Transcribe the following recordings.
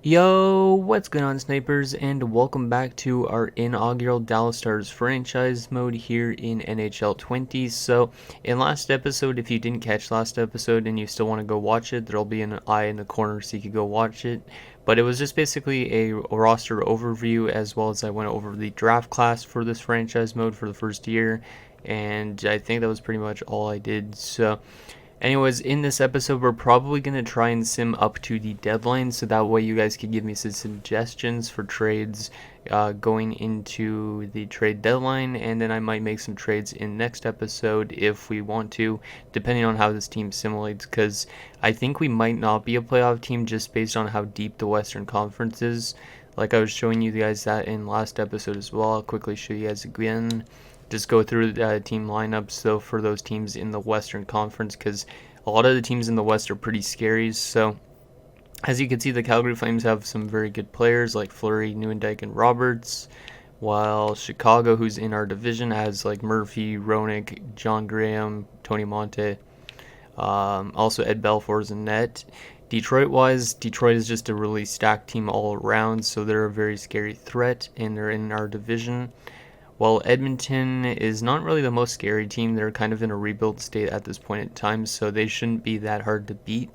Yo, what's going on, snipers, and welcome back to our inaugural Dallas Stars franchise mode here in NHL 20. So, in last episode, if you didn't catch last episode and you still want to go watch it, there'll be an eye in the corner so you can go watch it. But it was just basically a roster overview, as well as I went over the draft class for this franchise mode for the first year, and I think that was pretty much all I did. So, anyways, in this episode, we're probably going to try and sim up to the deadline, so that way you guys can give me some suggestions for trades going into the trade deadline, and then I might make some trades in next episode if we want to, depending on how this team simulates, because I think we might not be a playoff team just based on how deep the Western Conference is. Like I was showing you guys that in last episode as well. I'll quickly show you guys again, just go through the team lineups though for those teams in the Western Conference, because a lot of the teams in the West are pretty scary. So as you can see, the Calgary Flames have some very good players like Fleury, Nieuwendyk, and Roberts, while Chicago, who's in our division, has like Murphy, Roenick, John Graham, Tony Monte, also Ed Belfour's in net. Detroit-wise, Detroit is just a really stacked team all around, so they're a very scary threat, and they're in our division. While Edmonton is not really the most scary team, they're kind of in a rebuild state at this point in time, so they shouldn't be that hard to beat.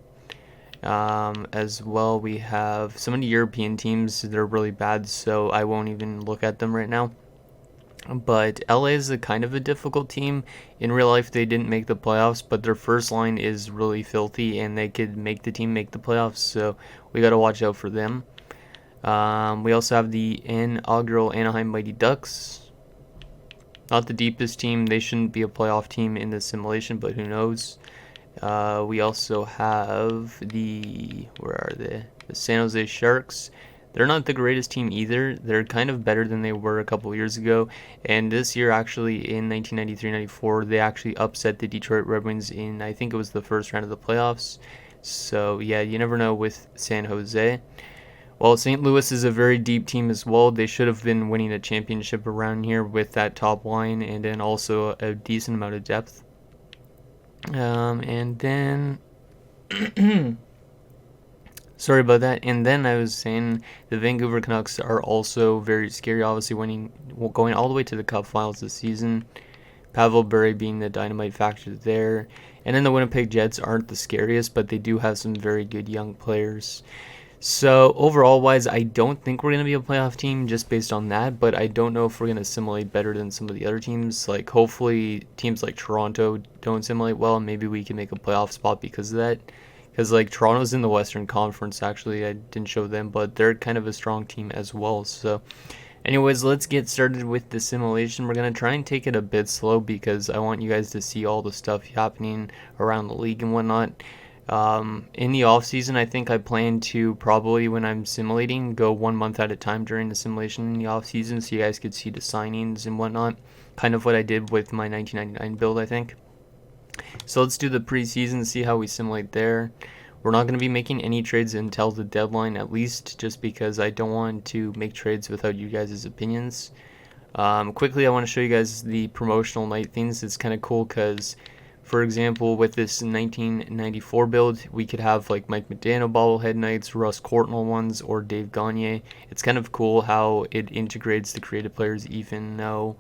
As well, we have some of the European teams. They're really bad, so I won't even look at them right now. But LA is a kind of a difficult team. In real life, they didn't make the playoffs, but their first line is really filthy, and they could make the team make the playoffs, so we got to watch out for them. We also have the inaugural Anaheim Mighty Ducks. Not the deepest team. They shouldn't be a playoff team in this simulation, but who knows. We also have where are they? The San Jose Sharks. They're not the greatest team either. They're kind of better than they were a couple years ago. And this year, actually, in 1993-94, they actually upset the Detroit Red Wings in, I think it was the first round of the playoffs. So, yeah, you never know with San Jose. Well, St. Louis is a very deep team as well. They should have been winning a championship around here with that top line and then also a decent amount of depth. And then, sorry about that. And then I was saying the Vancouver Canucks are also very scary, obviously going all the way to the Cup Finals this season. Pavel Bure being the dynamite factor there. And then the Winnipeg Jets aren't the scariest, but they do have some very good young players. So overall wise, I don't think we're going to be a playoff team just based on that, but I don't know if we're going to simulate better than some of the other teams. Like hopefully teams like Toronto don't simulate well, and maybe we can make a playoff spot because of that. Because like Toronto's in the Western Conference, actually, I didn't show them, but they're kind of a strong team as well. So anyways, let's get started with the simulation. We're going to try and take it a bit slow because I want you guys to see all the stuff happening around the league and whatnot. In the off season, I think I plan to probably, when I'm simulating, go 1 month at a time during the simulation in the off season, so you guys could see the signings and whatnot. Kind of what I did with my 1999 build, I think. So let's do the preseason, see how we simulate there. We're not going to be making any trades until the deadline, at least, just because I don't want to make trades without you guys' opinions. Quickly, I want to show you guys the promotional night things. It's kind of cool because, for example, with this 1994 build, we could have like Mike Modano bobblehead nights, Russ Courtnall ones, or Dave Gagne. It's kind of cool how it integrates the creative players, even though,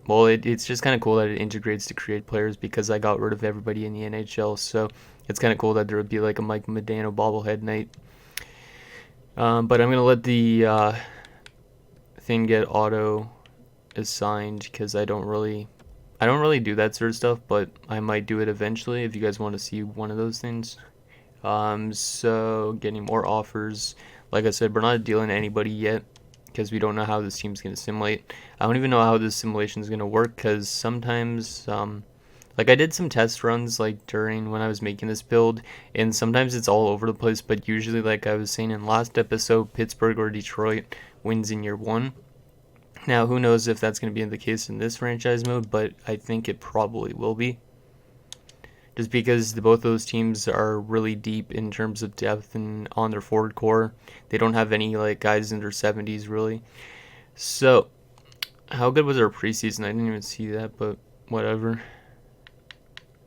it's just kind of cool that it integrates the creative players because I got rid of everybody in the NHL. So it's kind of cool that there would be like a Mike Modano bobblehead night. But I'm gonna let the thing get auto assigned because I don't really do that sort of stuff, but I might do it eventually if you guys want to see one of those things. So getting more offers. Like I said, we're not dealing to anybody yet because we don't know how this team's going to simulate. I don't even know how this simulation is going to work because sometimes, like I did some test runs like during when I was making this build, and sometimes it's all over the place, but usually, like I was saying in last episode, Pittsburgh or Detroit wins in year 1. Now, who knows if that's going to be the case in this franchise mode, but I think it probably will be. Just because both those teams are really deep in terms of depth and on their forward core. They don't have any like guys in their 70s, really. So, how good was our preseason? I didn't even see that, but whatever.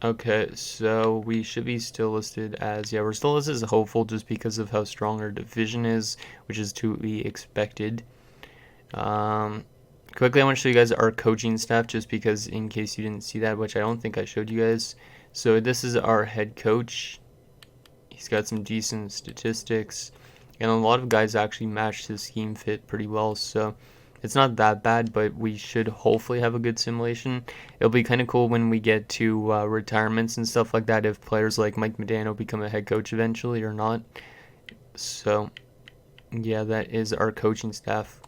Okay, so we should be still listed as, yeah, we're still listed as hopeful just because of how strong our division is, which is to be expected. Um, Quickly, I want to show you guys our coaching staff just because in case you didn't see that, which I don't think I showed you guys. So this is our head coach. He's got some decent statistics, and a lot of guys actually match his scheme fit pretty well, so it's not that bad, but we should hopefully have a good simulation. It'll be kind of cool when we get to retirements and stuff like that, if players like Mike Modano become a head coach eventually or not. So yeah, that is our coaching staff.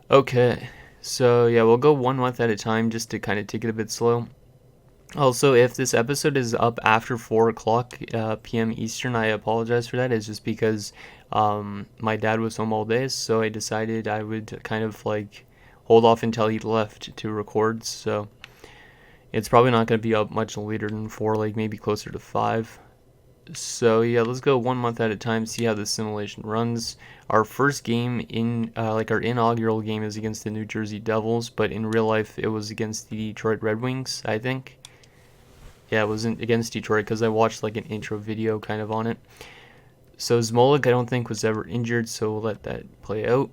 Okay, so yeah, we'll go 1 month at a time just to kind of take it a bit slow. Also, if this episode is up after 4 o'clock p.m. Eastern, I apologize for that. It's just because my dad was home all day, so I decided I would kind of like hold off until he left to record. So it's probably not going to be up much later than 4, like maybe closer to 5. So yeah, let's go 1 month at a time, see how the simulation runs. Our first game in like our inaugural game is against the New Jersey Devils, but in real life it was against the Detroit Red Wings, I think. Yeah, it wasn't against Detroit because I watched like an intro video kind of on it. So Zmolik I don't think was ever injured, so we'll let that play out.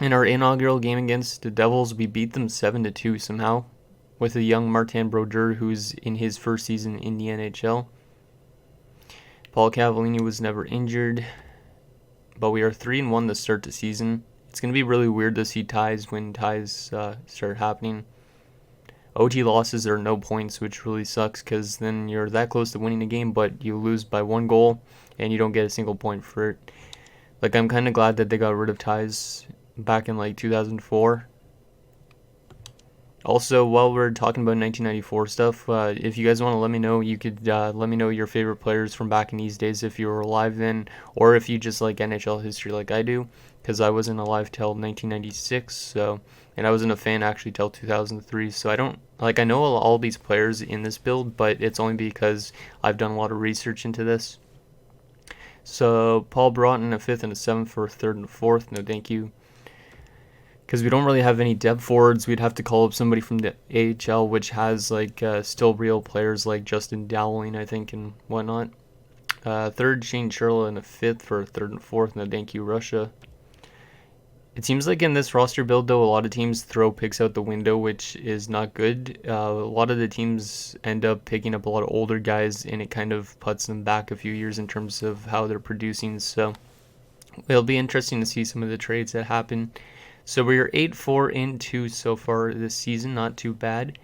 In our inaugural game against the Devils, we beat them 7-2 somehow with a young Martin Brodeur who's in his first season in the NHL. Paul Cavallini was never injured, but we are 3-1 to start the season. It's going to be really weird to see ties when ties start happening. OT losses are no points, which really sucks because then you're that close to winning the game, but you lose by 1 goal and you don't get a single point for it. Like, I'm kind of glad that they got rid of ties back in like 2004. Also, while we're talking about 1994 stuff, if you guys want to let me know, you could let me know your favorite players from back in these days if you were alive then, or if you just like NHL history like I do, because I wasn't alive till 1996, so, and I wasn't a fan actually till 2003, so I don't, like, I know all these players in this build, but it's only because I've done a lot of research into this. So, Paul Broughton, a 5th and a 7th for a 3rd and a 4th, no thank you. Because we don't really have any depth forwards, we'd have to call up somebody from the AHL, which has like still real players like Justin Dowling, I think, and whatnot. 3rd, Shane Churla, and a 5th for a 3rd and 4th, no thank you, Russia. It seems like in this roster build, though, a lot of teams throw picks out the window, which is not good. A lot of the teams end up picking up a lot of older guys, and it kind of puts them back a few years in terms of how they're producing. So it'll be interesting to see some of the trades that happen. So we're 8-4-2 so far this season, not too bad.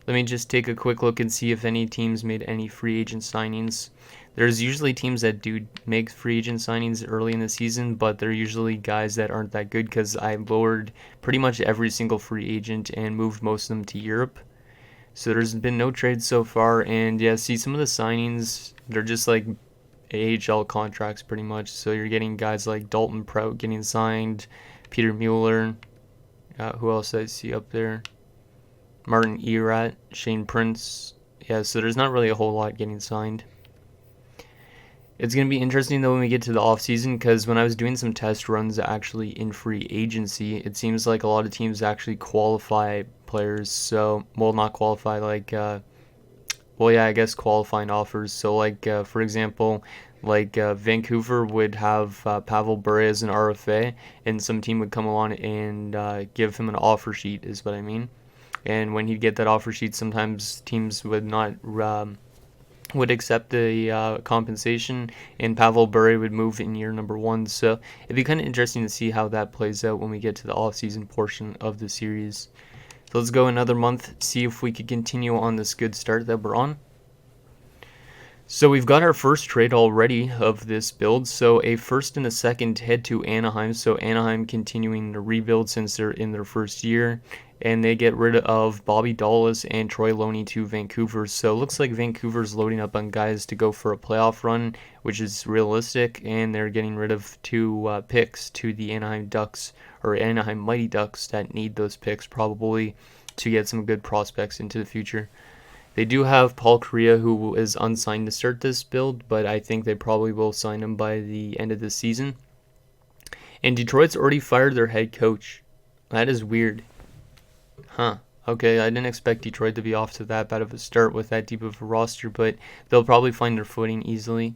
Let me just take a quick look and see if any teams made any free agent signings. There's usually teams that do make free agent signings early in the season, but they're usually guys that aren't that good because I lowered pretty much every single free agent and moved most of them to Europe. So there's been no trades so far, and yeah, see some of the signings, they're just like AHL contracts pretty much. So you're getting guys like Dalton Prout getting signed, Peter Mueller, who else I see up there? Martin Erat, Shane Prince. Yeah, so there's not really a whole lot getting signed. It's going to be interesting though when we get to the offseason because when I was doing some test runs actually in free agency, it seems like a lot of teams actually qualify players. So, well, not qualify, like, well, yeah, I guess qualifying offers. So, like, for example, like Vancouver would have Pavel Bure as an RFA, and some team would come along and give him an offer sheet, is what I mean. And when he'd get that offer sheet, sometimes teams would not would accept the compensation, and Pavel Bure would move in year number 1. So it'd be kind of interesting to see how that plays out when we get to the off-season portion of the series. So let's go another month, see if we could continue on this good start that we're on. So we've got our first trade already of this build. So a 1st and a 2nd head to Anaheim. So Anaheim continuing to rebuild since they're in their first year. And they get rid of Bobby Dallas and Troy Loney to Vancouver. So it looks like Vancouver's loading up on guys to go for a playoff run, which is realistic. And they're getting rid of 2 picks to the Anaheim Ducks, or Anaheim Mighty Ducks, that need those picks probably to get some good prospects into the future. They do have Paul Kariya, who is unsigned to start this build, but I think they probably will sign him by the end of the season. And Detroit's already fired their head coach. That is weird. Huh. Okay, I didn't expect Detroit to be off to that bad of a start with that deep of a roster, but they'll probably find their footing easily.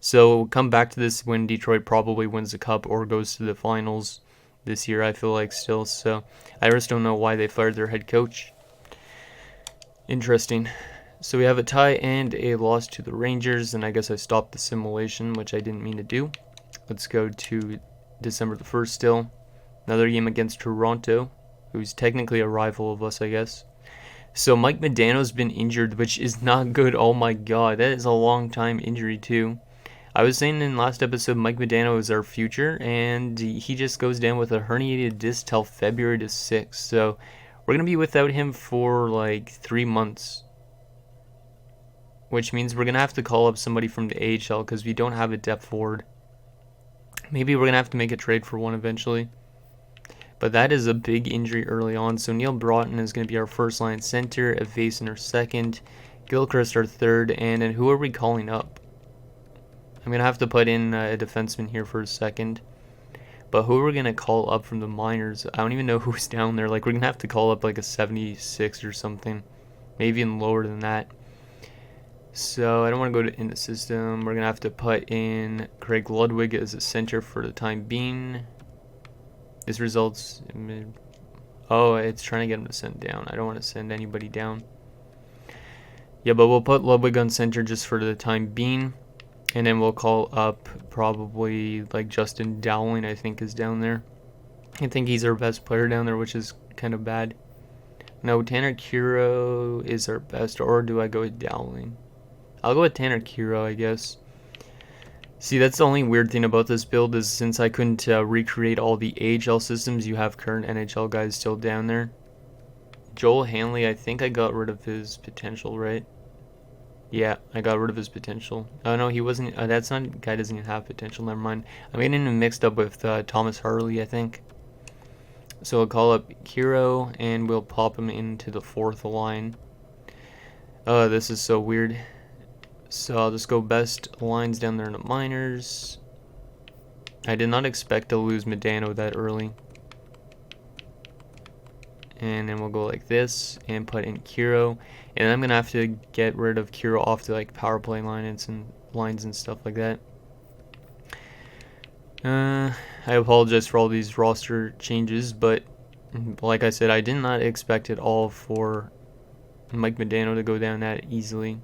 So come back to this when Detroit probably wins the cup or goes to the finals this year, I feel like still. So I just don't know why they fired their head coach. Interesting. So we have a tie and a loss to the Rangers, and I guess I stopped the simulation, which I didn't mean to do. Let's go to December the 1st still. Another game against Toronto, who's technically a rival of us, I guess. So Mike Modano's been injured, which is not good. Oh my god, that is a long time injury too. I was saying in last episode Mike Modano is our future, and he just goes down with a herniated disc till February the 6th. So we're going to be without him for like 3 months, which means we're going to have to call up somebody from the AHL because we don't have a depth forward. Maybe we're going to have to make a trade for one eventually. But that is a big injury early on. So Neil Broughton is going to be our first line center, Evason our second, Gilchrist our third, and then who are we calling up? I'm going to have to put in a defenseman here for a second. But who are we going to call up from the minors? I don't even know who's down there. Like, we're going to have to call up like a 76 or something. Maybe even lower than that. So I don't want to go in the system. We're going to have to put in Craig Ludwig as a center for the time being. This results in... Oh, it's trying to get him to send down. I don't want to send anybody down. Yeah, but we'll put Ludwig on center just for the time being. And then we'll call up probably like Justin Dowling, I think, is down there. I think he's our best player down there, which is kind of bad. No, Tanner Kiro is our best, or do I go with Dowling? I'll go with Tanner Kiro, I guess. See, that's the only weird thing about this build is since I couldn't recreate all the AHL systems, you have current NHL guys still down there. Joel Hanley, I think I got rid of his potential, right? Yeah, I got rid of his potential. Oh no, he wasn't. That's not. Guy doesn't even have potential. Never mind. I'm getting him mixed up with Thomas Harley, I think. So we'll call up Kiro and we'll pop him into the fourth line. Oh, this is so weird. So I'll just go best lines down there in the minors. I did not expect to lose Modano that early. And then we'll go like this and put in Kiro. And I'm going to have to get rid of Kiro off the like power play lines and stuff like that. I apologize for all these roster changes, but like I said, I did not expect it all for Mike Modano to go down that easily.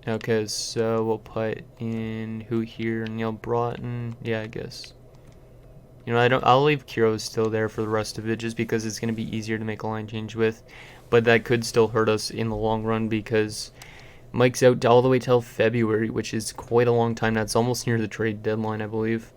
Okay, so we'll put in who here? Neil Broughton. Yeah, I guess. You know, I'll leave Kiro still there for the rest of it just because it's going to be easier to make a line change with. But that could still hurt us in the long run because Mike's out all the way till February, which is quite a long time. That's almost near the trade deadline, I believe.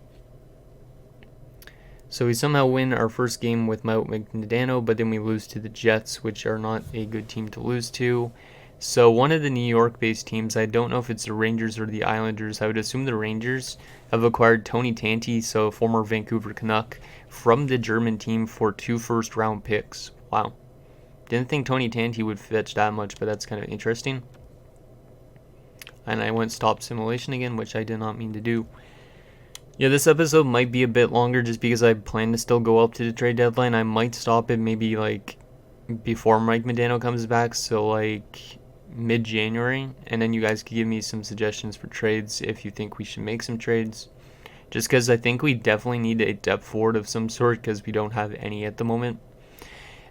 So we somehow win our first game without Modano, but then we lose to the Jets, which are not a good team to lose to. So one of the New York-based teams, I don't know if it's the Rangers or the Islanders, I would assume the Rangers, have acquired Tony Tanti, so former Vancouver Canuck, from the German team for 2 first-round picks. Wow. Didn't think Tony Tanti would fetch that much, but that's kind of interesting. And I went stop simulation again, which I did not mean to do. Yeah, this episode might be a bit longer just because I plan to still go up to the trade deadline. I might stop it maybe like before Mike Modano comes back, so like mid-January, and then you guys could give me some suggestions for trades if you think we should make some trades. Just because I think we definitely need a depth forward of some sort because we don't have any at the moment.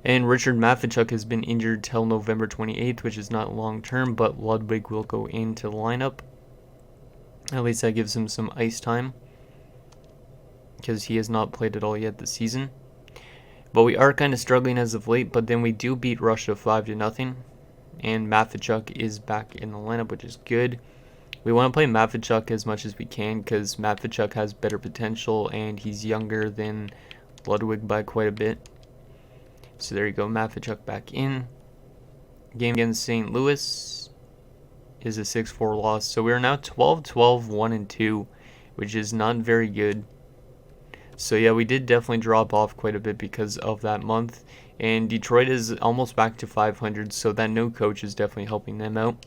And Richard Matvichuk has been injured till November 28th, which is not long-term, but Ludwig will go into the lineup. At least that gives him some ice time because he has not played at all yet this season. But we are kind of struggling as of late, but then we do beat Russia 5-0. And Matvichuk is back in the lineup, which is good. We want to play Matvichuk as much as we can because Matvichuk has better potential and he's younger than Ludwig by quite a bit. So there you go, Matvichuk back in. Game against St. Louis is a 6-4 loss. So we are now 12-12, 1-2, which is not very good. So yeah, we did definitely drop off quite a bit because of that month. And Detroit is almost back to 500, so that no coach is definitely helping them out.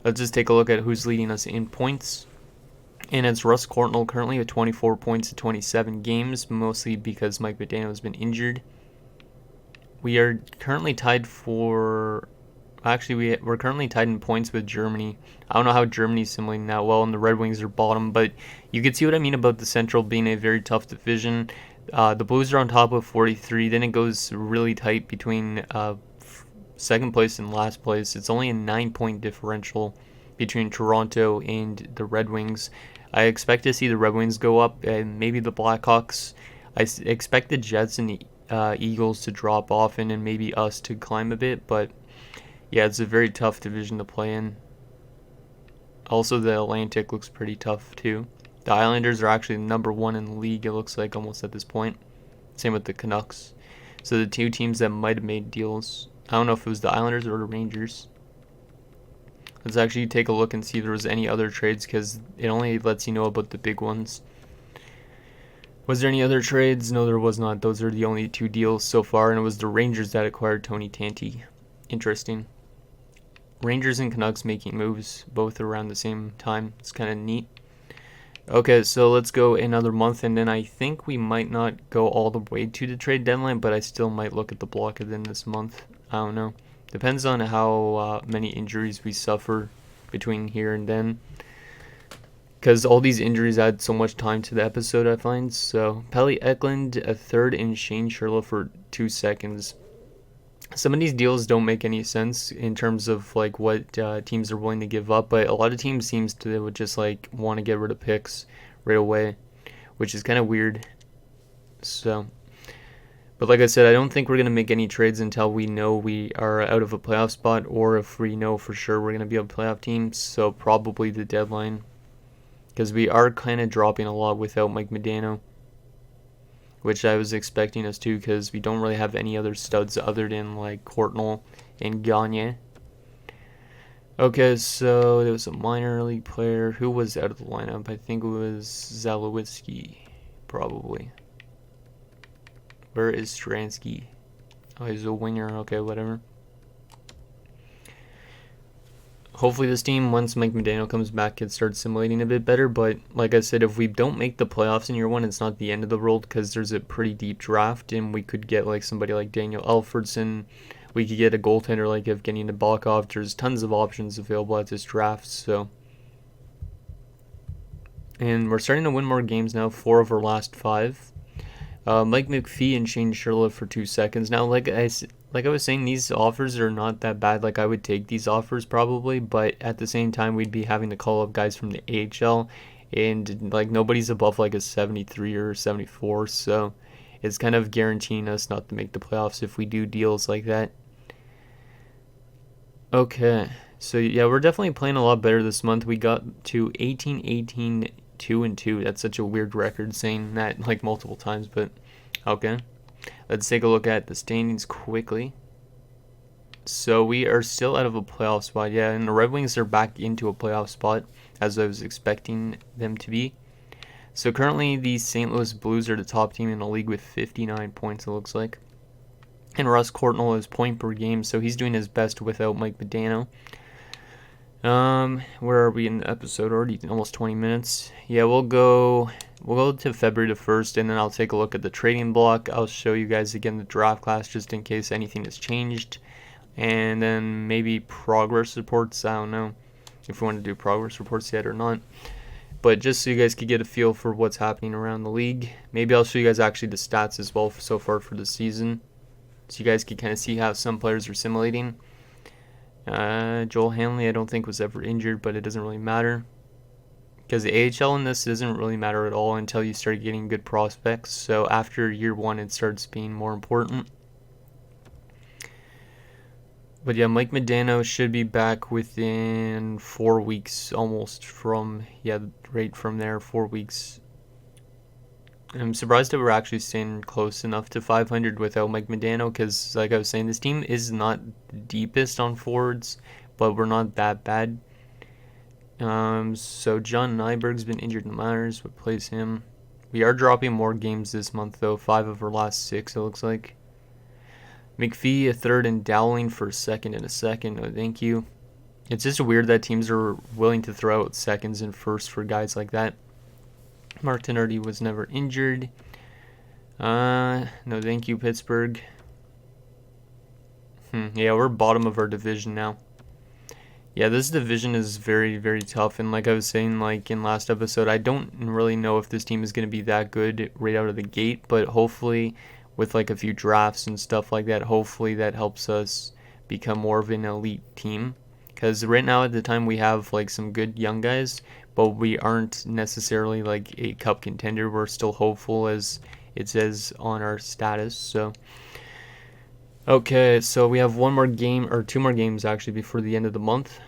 Let's just take a look at who's leading us in points. And it's Russ Courtnall currently with 24 points in 27 games, mostly because Mike Modano has been injured. we are currently tied for. Actually, we're currently tied in points with Germany. I don't know how Germany's simulating that well, and the Red Wings are bottom, but you can see what I mean about the Central being a very tough division. The Blues are on top with 43. Then it goes really tight between second place and last place. It's only a 9-point differential between Toronto and the Red Wings. I expect to see the Red Wings go up, and maybe the Blackhawks. I expect the Jets and the Eagles to drop off, and then maybe us to climb a bit, but yeah, it's a very tough division to play in. Also, the Atlantic looks pretty tough too. The Islanders are actually number 1 in the league, it looks like, almost at this point. Same with the Canucks. So the two teams that might have made deals. I don't know if it was the Islanders or the Rangers. Let's actually take a look and see if there was any other trades, because it only lets you know about the big ones. Was there any other trades? No, there was not. Those are the only 2 deals so far, and it was the Rangers that acquired Tony Tanti. Interesting. Rangers and Canucks making moves both around the same time. It's kind of neat. Okay, so let's go another month, and then I think we might not go all the way to the trade deadline, but I still might look at the block within this month. I don't know. Depends on how many injuries we suffer between here and then, because all these injuries add so much time to the episode, I find. So Pelle Eklund, a third, and Shane Sherlock for 2 seconds. Some of these deals don't make any sense in terms of like what teams are willing to give up, but a lot of teams seems to just like want to get rid of picks right away, which is kind of weird. So, but like I said, I don't think we're going to make any trades until we know we are out of a playoff spot, or if we know for sure we're going to be a playoff team. So probably the deadline, because we are kind of dropping a lot without Mike Modano, which I was expecting us to, because we don't really have any other studs other than like Courtnall and Gagne. Okay, so there was a minor league player who was out of the lineup. I think it was Zalewski, probably. Where is Stransky? Oh, he's a winger. Okay, whatever. Hopefully this team, once Mike Modano comes back, can start simulating a bit better. But like I said, if we don't make the playoffs in year 1, it's not the end of the world, because there's a pretty deep draft, and we could get like somebody like Daniel Alfredson. We could get a goaltender like Evgeny Nabokov. There's tons of options available at this draft. So, and we're starting to win more games now. 4 of our last 5. Mike McPhee and Shane Sherlock for 2 seconds. Now, like I was saying, these offers are not that bad. Like, I would take these offers probably, but at the same time, we'd be having to call up guys from the AHL, and like nobody's above like a 73 or 74, so it's kind of guaranteeing us not to make the playoffs if we do deals like that. Okay, so yeah, we're definitely playing a lot better this month. We got to 18-18, 2-2. That's such a weird record, saying that like multiple times, but okay. Let's take a look at the standings quickly. So we are still out of a playoff spot, yeah, and the Red Wings are back into a playoff spot, as I was expecting them to be. So currently the St. Louis Blues are the top team in the league with 59 points, it looks like. And Russ Courtnall is point per game, so he's doing his best without Mike Modano. Where are we in the episode already? Almost 20 minutes. Yeah, we'll go to February the 1st, and then I'll take a look at the trading block. I'll show you guys again the draft class just in case anything has changed. And then maybe progress reports. I don't know if we want to do progress reports yet or not. But just so you guys could get a feel for what's happening around the league. Maybe I'll show you guys actually the stats as well so far for the season, so you guys can kind of see how some players are simulating. Joel Hanley I don't think was ever injured, but it doesn't really matter, because the AHL in this doesn't really matter at all until you start getting good prospects. So after year 1 it starts being more important. But yeah, Mike Modano should be back within 4 weeks almost from, yeah, right from there, 4 weeks. I'm surprised that we're actually staying close enough to 500 without Mike Modano, because like I was saying, this team is not the deepest on forwards, but we're not that bad. So John Nyberg's been injured in the minors. Replace him. We are dropping more games this month though. 5 of our last 6 it looks like. McPhee a third, and Dowling for a second and a second. Oh, thank you. It's just weird that teams are willing to throw out seconds and firsts for guys like that. Mark Tenerty was never injured. No thank you, Pittsburgh. Yeah, we're bottom of our division now. Yeah, this division is very, very tough. And like I was saying, like in last episode, I don't really know if this team is going to be that good right out of the gate. But hopefully, with like a few drafts and stuff like that, hopefully that helps us become more of an elite team. Because right now, at the time, we have like some good young guys, but we aren't necessarily like a cup contender. We're still hopeful, as it says on our status. So. Okay, so we have one more game, or two more games actually, before the end of the month.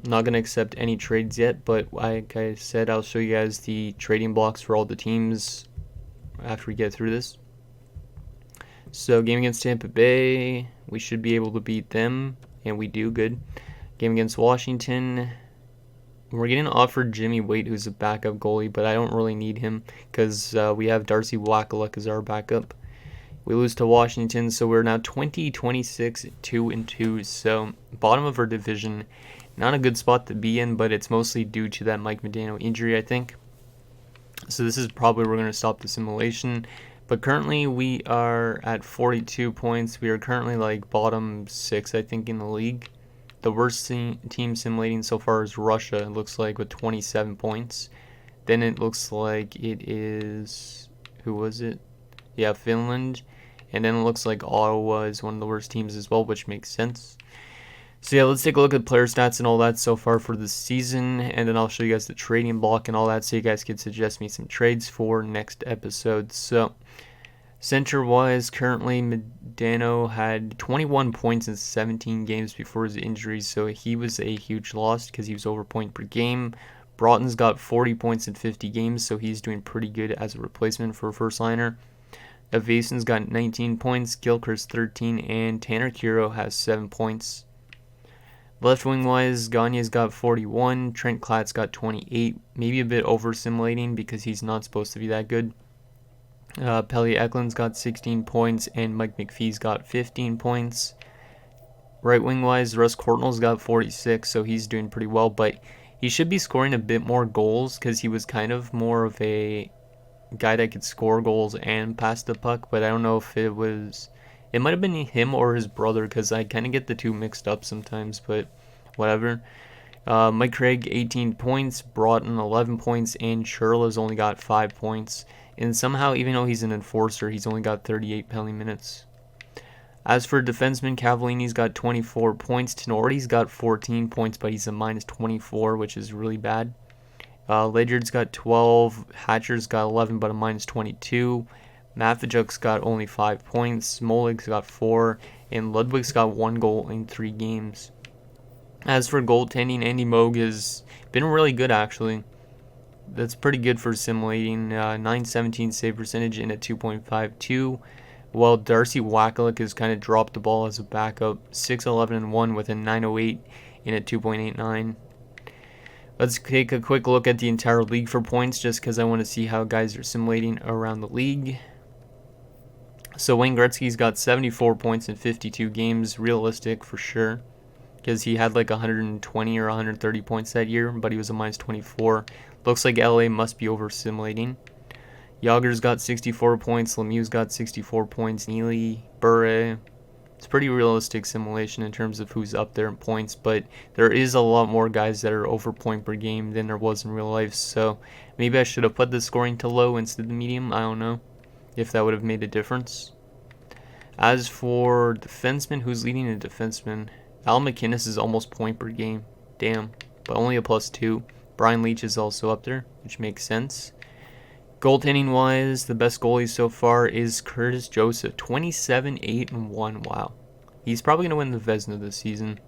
I'm not going to accept any trades yet, but like I said, I'll show you guys the trading blocks for all the teams after we get through this. So, game against Tampa Bay, we should be able to beat them, and we do good. Game against Washington, we're getting offered Jimmy Waite, who's a backup goalie, but I don't really need him because we have Darcy Wakaluk as our backup. We lose to Washington, so we're now 20-26, 2-2. So bottom of our division, not a good spot to be in, but it's mostly due to that Mike Modano injury, I think. So this is probably where we're going to stop the simulation. But currently we are at 42 points. We are currently like bottom 6, I think, in the league. The worst team simulating so far is Russia, it looks like, with 27 points. Then it looks like it is, who was it? Yeah, Finland. And then it looks like Ottawa is one of the worst teams as well, which makes sense. So yeah, let's take a look at player stats and all that so far for the season, and then I'll show you guys the trading block and all that so you guys can suggest me some trades for next episode. So center-wise, currently Modano had 21 points in 17 games before his injury, so he was a huge loss because he was over point per game. Broughton's got 40 points in 50 games, so he's doing pretty good as a replacement for a first-liner. Evason's got 19 points, Gilchrist 13, and Tanner Kiro has 7 points. Left wing wise, Gagne's got 41, Trent Klatt's got 28, maybe a bit over simulating because he's not supposed to be that good. Pelly Eklund's got 16 points, and Mike McPhee's got 15 points. Right wing wise, Russ Courtnall's got 46, so he's doing pretty well, but he should be scoring a bit more goals because he was kind of more of a guy that could score goals and pass the puck, but I don't know if it might have been him or his brother because I kind of get the two mixed up sometimes, but whatever. Mike Craig 18 points, Broughton 11 points, and Churla's only got 5 points, and somehow even though he's an enforcer, he's only got 38 penalty minutes. As for defenseman, Cavallini's got 24 points, Tenorti's got 14 points, but he's a minus 24, which is really bad. Ledyard's got 12, Hatcher's got 11 but a minus 22, Mafijuk's got only 5 points, Smolik's got 4, and Ludwig's got 1 goal in 3 games. As for goaltending, Andy Moog has been really good actually. That's pretty good for simulating, 917 save percentage and a 2.52, while Darcy Wakaluk has kind of dropped the ball as a backup, 6-11-1 with a 908 and a 2.89. Let's take a quick look at the entire league for points just because I want to see how guys are simulating around the league. So Wayne Gretzky's got 74 points in 52 games, realistic for sure, because he had like 120 or 130 points that year, but he was a minus 24. Looks like LA must be over simulating. Yager's got 64 points, Lemieux's got 64 points, Neely, Bure. It's pretty realistic simulation in terms of who's up there in points, but there is a lot more guys that are over point per game than there was in real life, so maybe I should have put the scoring to low instead of medium. I don't know if that would have made a difference. As for defensemen, who's leading a defenseman? Al McInnes is almost point per game. Damn, but only a +2. Brian Leach is also up there, which makes sense. Goaltending wise, the best goalie so far is Curtis Joseph, 27-8-1. Wow, he's probably going to win the Vezina this season.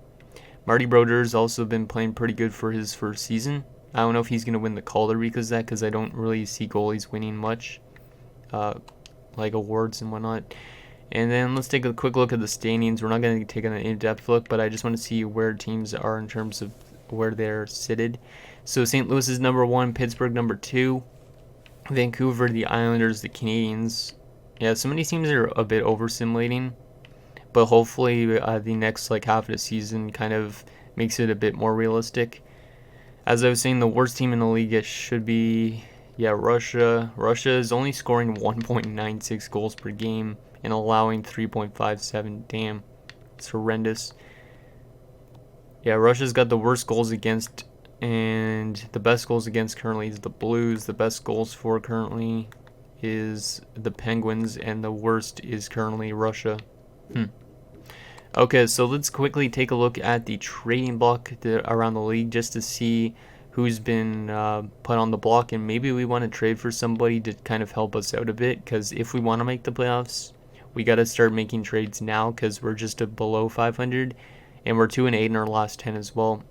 Marty Brodeur's also been playing pretty good for his first season. I don't know if he's going to win the Calder because of that, because I don't really see goalies winning much, like awards and whatnot. And then let's take a quick look at the standings. We're not going to take an in-depth look, but I just want to see where teams are in terms of where they're seated. So St. Louis is number 1, Pittsburgh number 2. Vancouver, the Islanders, the Canadiens. Yeah, some of these teams are a bit over simulating, but hopefully the next like half of the season kind of makes it a bit more realistic. As I was saying, the worst team in the league it should be Russia. Russia is only scoring 1.96 goals per game and allowing 3.57. Damn, It's horrendous. Yeah, Russia's got the worst goals against, and the best goals against currently is the Blues. The best goals for currently is the Penguins, and the worst is currently Russia. Okay, so let's quickly take a look at the trading block around the league just to see who's been put on the block, and maybe we want to trade for somebody to kind of help us out a bit, because if we want to make the playoffs, we got to start making trades now, because we're just below 500, and we're 2-8 in our last 10 as well.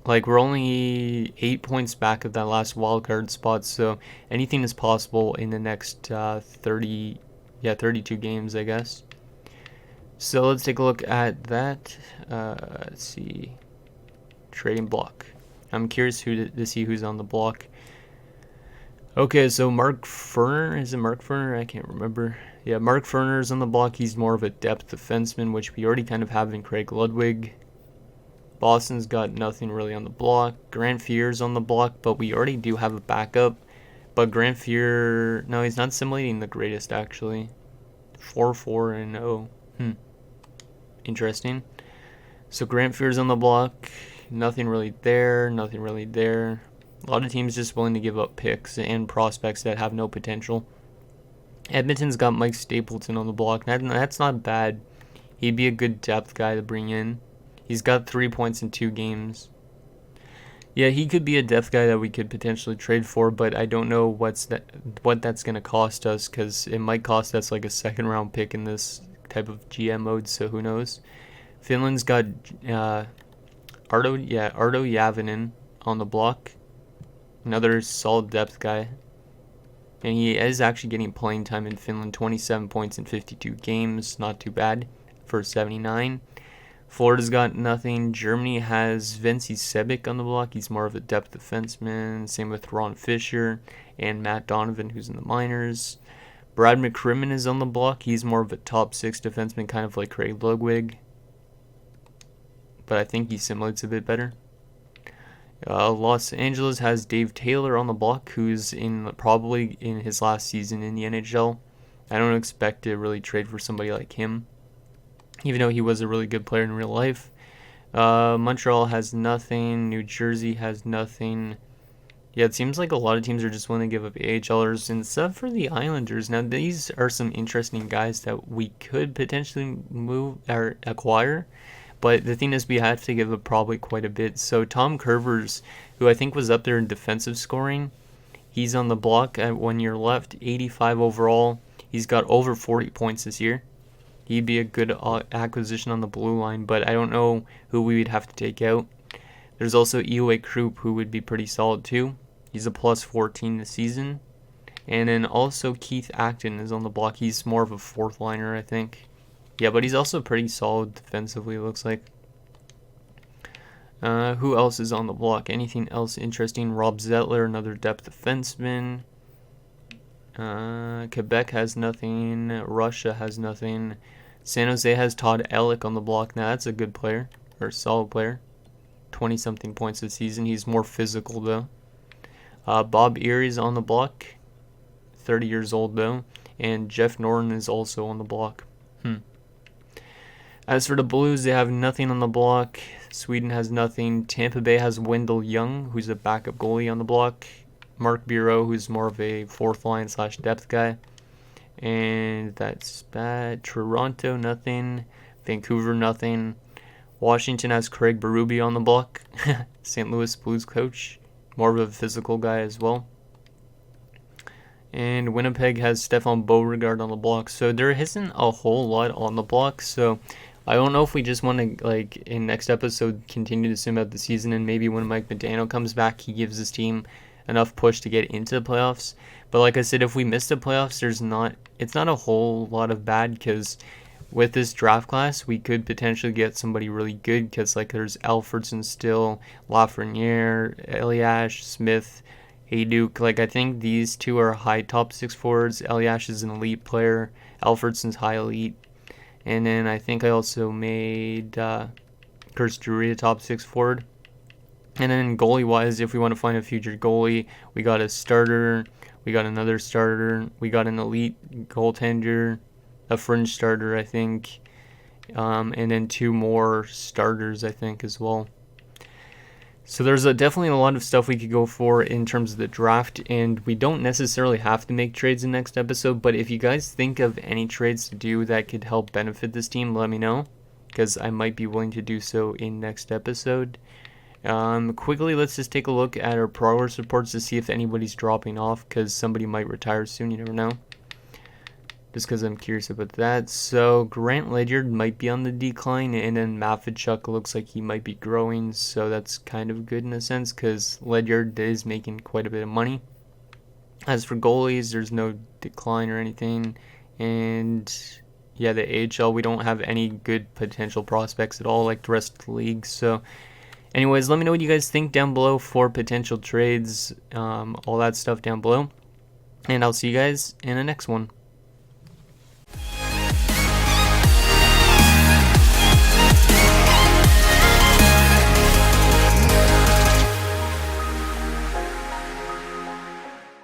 Like, we're only 8 points back of that last wildcard spot, so anything is possible in the next 32 games, I guess. So let's take a look at that. Let's see. Trading block. I'm curious to see who's on the block. Okay, so Mark Ferner. Is it Mark Ferner? I can't remember. Yeah, Mark Ferner's on the block. He's more of a depth defenseman, which we already kind of have in Craig Ludwig. Boston's got nothing really on the block. Grant Fuhr's on the block, but we already do have a backup. But Grant Fuhr, no, he's not simulating the greatest, actually. 4-4-0. Interesting. So Grant Fuhr's on the block. Nothing really there. Nothing really there. A lot of teams just willing to give up picks and prospects that have no potential. Edmonton's got Mike Stapleton on the block. That's not bad. He'd be a good depth guy to bring in. He's got 3 points in 2 games. Yeah, he could be a depth guy that we could potentially trade for, but I don't know what that's going to cost us, because it might cost us like a second round pick in this type of GM mode, so who knows. Finland's got Arto Javinen on the block. Another solid depth guy. And he is actually getting playing time in Finland, 27 points in 52 games. Not too bad for 79. Florida's got nothing. Germany has Vinci Sebic on the block. He's more of a depth defenseman. Same with Ron Fisher and Matt Donovan, who's in the minors. Brad McCrimmon is on the block. He's more of a top 6 defenseman, kind of like Craig Ludwig. But I think he simulates a bit better. Los Angeles has Dave Taylor on the block, who's probably in his last season in the NHL. I don't expect to really trade for somebody like him, even though he was a really good player in real life. Montreal has nothing. New Jersey has nothing. Yeah, it seems like a lot of teams are just willing to give up AHLers, except for the Islanders. Now, these are some interesting guys that we could potentially move or acquire. But the thing is, we have to give up probably quite a bit. So Tom Curvers, who I think was up there in defensive scoring, he's on the block at 1 year left, 85 overall. He's got over 40 points this year. He'd be a good acquisition on the blue line, but I don't know who we would have to take out. There's also Ewe Krupp, who would be pretty solid too. He's a plus 14 this season. And then also Keith Acton is on the block. He's more of a fourth liner, I think. Yeah, but he's also pretty solid defensively, it looks like. Who else is on the block? Anything else interesting? Rob Zettler, another depth defenseman. Quebec has nothing. Russia has nothing. San Jose has Todd Ellick on the block. Now, that's a good player, or a solid player. 20-something points this season. He's more physical, though. Bob Erie's on the block. 30 years old, though. And Jeff Norton is also on the block. As for the Blues, they have nothing on the block. Sweden has nothing. Tampa Bay has Wendell Young, who's a backup goalie on the block. Mark Bureau, who's more of a fourth line / depth guy. And that's bad. Toronto, nothing. Vancouver, nothing. Washington has Craig Berube on the block. St. Louis Blues coach. More of a physical guy as well. And Winnipeg has Stefan Beauregard on the block. So there isn't a whole lot on the block. So I don't know if we just want to, like, in next episode, continue to sim out the season, and maybe when Mike Modano comes back, he gives his team enough push to get into the playoffs. But like I said, if we miss the playoffs, it's not a whole lot of bad, because with this draft class, we could potentially get somebody really good, because like there's Alfredson still, Lafreniere, Eliash, Smith, Hayduke. Like, I think these two are high top 6 forwards. Eliash is an elite player. Alfredson's high elite. And then I think I also made Kurtz Drury a top 6 forward. And then goalie-wise, if we want to find a future goalie, we got a starter, we got another starter, we got an elite goaltender, a fringe starter, I think, and then 2 more starters, I think, as well. So there's definitely a lot of stuff we could go for in terms of the draft, and we don't necessarily have to make trades in next episode, but if you guys think of any trades to do that could help benefit this team, let me know, because I might be willing to do so in next episode. Quickly, let's just take a look at our progress reports to see if anybody's dropping off, because somebody might retire soon, you never know. Just because I'm curious about that. So Grant Ledyard might be on the decline, and then Maffichuk looks like he might be growing, so that's kind of good in a sense because Ledyard is making quite a bit of money. As for goalies, there's no decline or anything, and yeah, the AHL, we don't have any good potential prospects at all like the rest of the league. So anyways, let me know what you guys think down below for potential trades, all that stuff down below, and I'll see you guys in the next one.